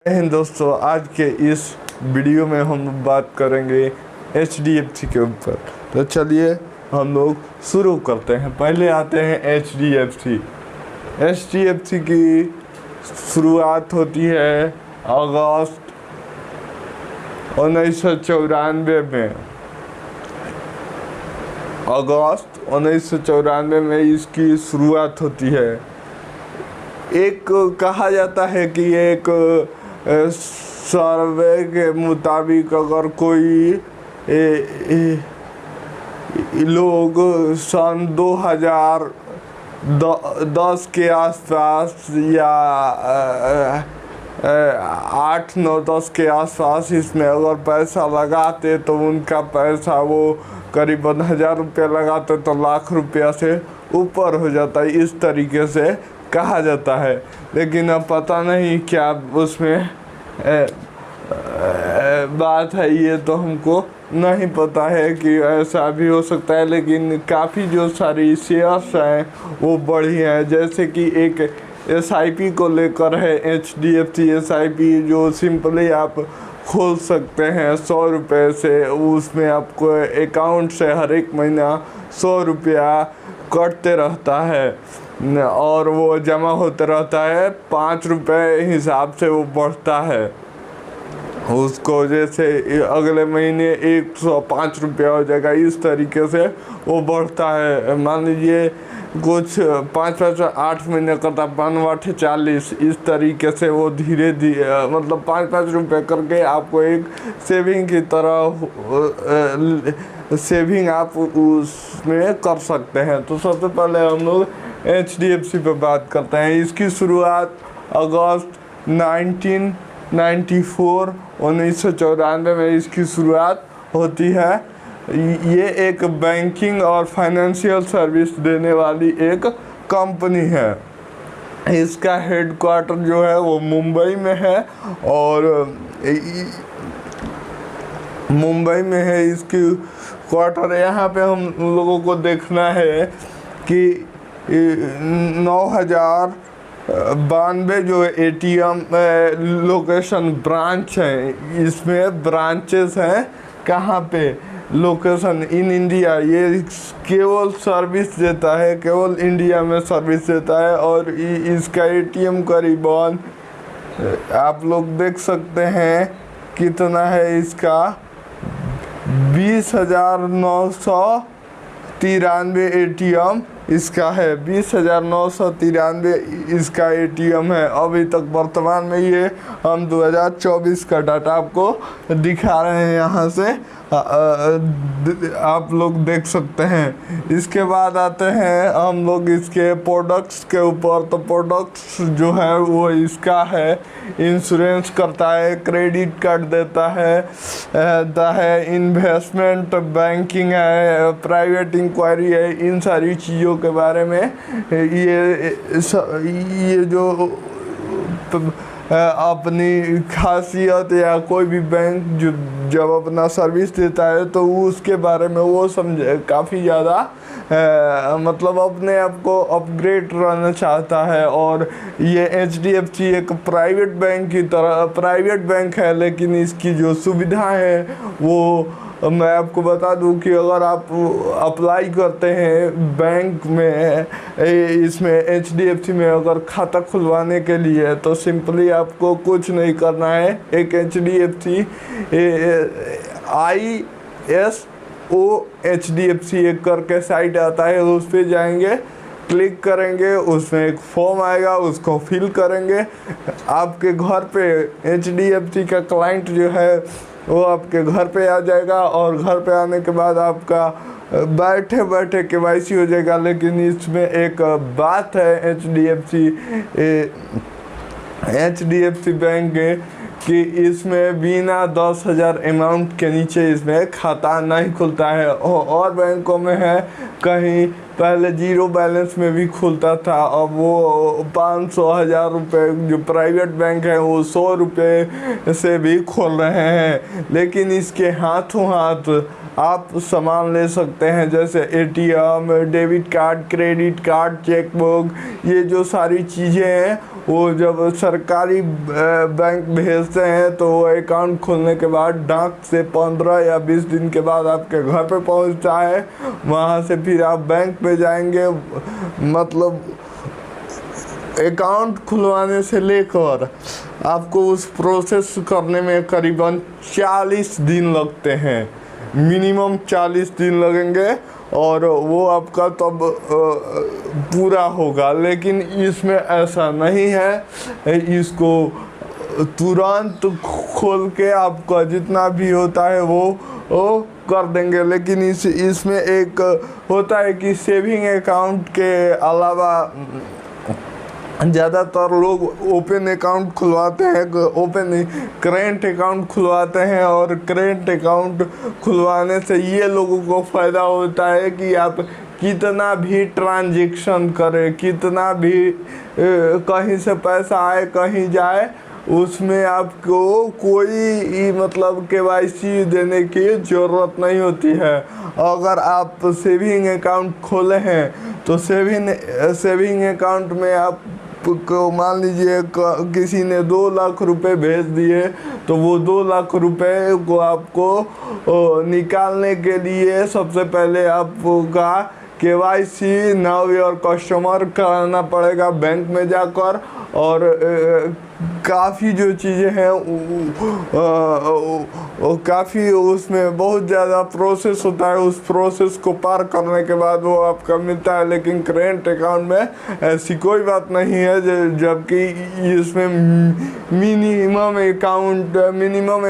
दोस्तों, आज के इस वीडियो में हम बात करेंगे HDFC के ऊपर। तो चलिए हम लोग शुरू करते हैं। पहले आते हैं HDFC की शुरुआत होती है अगस्त 1994 में। अगस्त 1994 में इसकी शुरुआत होती है। एक कहा जाता है कि एक सर्वे के मुताबिक अगर कोई लोग सन 2010 के आसपास या 8-9-10 के आसपास इसमें अगर पैसा लगाते तो उनका पैसा वो करीबन 1000 रुपया लगाते तो लाख रुपया से ऊपर हो जाता है। इस तरीके से कहा जाता है, लेकिन अब पता नहीं क्या उसमें बात है, ये तो हमको नहीं पता है कि ऐसा भी हो सकता है। लेकिन काफ़ी जो सारी शेयर्स हैं वो बढ़ी हैं। जैसे कि एक SIP को लेकर है HDFC SIP, जो सिंपली आप खोल सकते हैं 100 रुपये से। उसमें आपको अकाउंट से हर एक महीना 100 रुपया कटते रहता है और वो जमा होते रहता है। 5 रुपये हिसाब से वो बढ़ता है। उसको जैसे अगले महीने 105 रुपया हो जाएगा, इस तरीके से वो बढ़ता है। मान लीजिए कुछ 5-5 8 महीने करता 5-8-40, इस तरीके से वो धीरे धीरे मतलब 5-5 रुपये करके आपको एक सेविंग की तरह सेविंग आप उसमें कर सकते हैं। तो सबसे पहले हम लोग HDFC पे बात करते हैं। इसकी शुरुआत अगस्त 1994 में इसकी शुरुआत होती है। ये एक बैंकिंग और फाइनेंशियल सर्विस देने वाली एक कंपनी है। इसका हेडक्वार्टर जो है वो मुंबई में है और मुंबई में है इसकी क्वार्टर। यहाँ पे हम लोगों को देखना है कि 9092 जो ATM लोकेशन ब्रांच हैं, इसमें ब्रांचेस हैं कहाँ पे, लोकेशन इन इंडिया। ये केवल सर्विस देता है, केवल इंडिया में सर्विस देता है। और इसका ATM करीबन आप लोग देख सकते हैं कितना है इसका, 20,993 ATM इसका है। 20,993 इसका ATM है अभी तक वर्तमान में। ये हम 2024 का डाटा आपको दिखा रहे हैं, यहाँ से आप लोग देख सकते हैं। इसके बाद आते हैं हम लोग इसके प्रोडक्ट्स के ऊपर। तो प्रोडक्ट्स जो है वो इसका है, इंश्योरेंस करता है, क्रेडिट कार्ड देता है, इन्वेस्टमेंट बैंकिंग है, प्राइवेट इंक्वायरी है। इन सारी चीज़ों के बारे में ये जो अपनी खासियत, या कोई भी बैंक जो जब अपना सर्विस देता है तो उसके बारे में वो काफ़ी ज़्यादा मतलब अपने आप को अपग्रेड रहना चाहता है। और ये HDFC एक प्राइवेट बैंक की तरह प्राइवेट बैंक है, लेकिन इसकी जो सुविधा है वो मैं आपको बता दूं कि अगर आप अप्लाई करते हैं बैंक में, इसमें HDFC में अगर खाता खुलवाने के लिए, तो सिंपली आपको कुछ नहीं करना है। एक HDFC ISO HDFC एक करके साइट आता है, उस पर जाएंगे, क्लिक करेंगे, उसमें एक फॉर्म आएगा, उसको फिल करेंगे। आपके घर पे HDFC का क्लाइंट जो है वो आपके घर पे आ जाएगा और घर पे आने के बाद आपका बैठे बैठे KYC हो जाएगा। लेकिन इसमें एक बात है HDFC बैंक कि इसमें बिना 10,000 अमाउंट के नीचे इसमें खाता नहीं खुलता है। और बैंकों में है कहीं पहले 0 बैलेंस में भी खुलता था, अब वो 500-1000 रुपये, जो प्राइवेट बैंक है वो 100 रुपये से भी खोल रहे हैं। लेकिन इसके हाथों हाथ आप सामान ले सकते हैं, जैसे ATM, debit card, credit card, chequebook, ये जो सारी चीज़ें हैं वो जब सरकारी बैंक भेजते हैं तो वो अकाउंट खोलने के बाद डाक से 15 या 20 दिन के बाद आपके घर पे पहुंचता है। वहाँ से फिर आप बैंक पे जाएंगे, मतलब अकाउंट खुलवाने से लेकर आपको उस प्रोसेस करने में करीबन 40 दिन लगते हैं, मिनिमम 40 दिन लगेंगे और वो आपका तब पूरा होगा। लेकिन इसमें ऐसा नहीं है, इसको तुरंत खोल के आपका जितना भी होता है वो कर देंगे। लेकिन इसमें एक होता है कि सेविंग अकाउंट के अलावा ज़्यादातर लोग ओपन अकाउंट खुलवाते हैं, करेंट अकाउंट खुलवाते हैं। और करेंट अकाउंट खुलवाने से ये लोगों को फ़ायदा होता है कि आप कितना भी ट्रांजैक्शन करें, कितना भी कहीं से पैसा आए कहीं जाए, उसमें आपको कोई मतलब KYC देने की ज़रूरत नहीं होती है। अगर आप सेविंग अकाउंट खोले हैं तो सेविंग अकाउंट में आप को मान लीजिए किसी ने 2 लाख रुपए भेज दिए, तो वो 2 लाख रुपए को आपको निकालने के लिए सबसे पहले आपका KYC नाउ योर कस्टमर कराना पड़ेगा बैंक में जाकर। और काफ़ी जो चीज़ें हैं काफ़ी उसमें बहुत ज़्यादा प्रोसेस होता है, उस प्रोसेस को पार करने के बाद वो आपका मिलता है। लेकिन करेंट अकाउंट में ऐसी कोई बात नहीं है, जबकि इसमें मिनिमम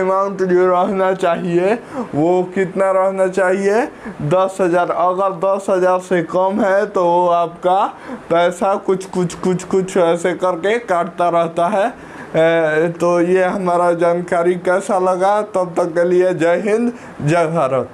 अमाउंट जो रहना चाहिए वो कितना रहना चाहिए, 10,000। अगर 10,000 से कम है तो आपका पैसा कुछ ऐसे करके काटता रहता है। तो ये हमारा जानकारी कैसा लगा, तब तक के लिए जय हिंद जय भारत।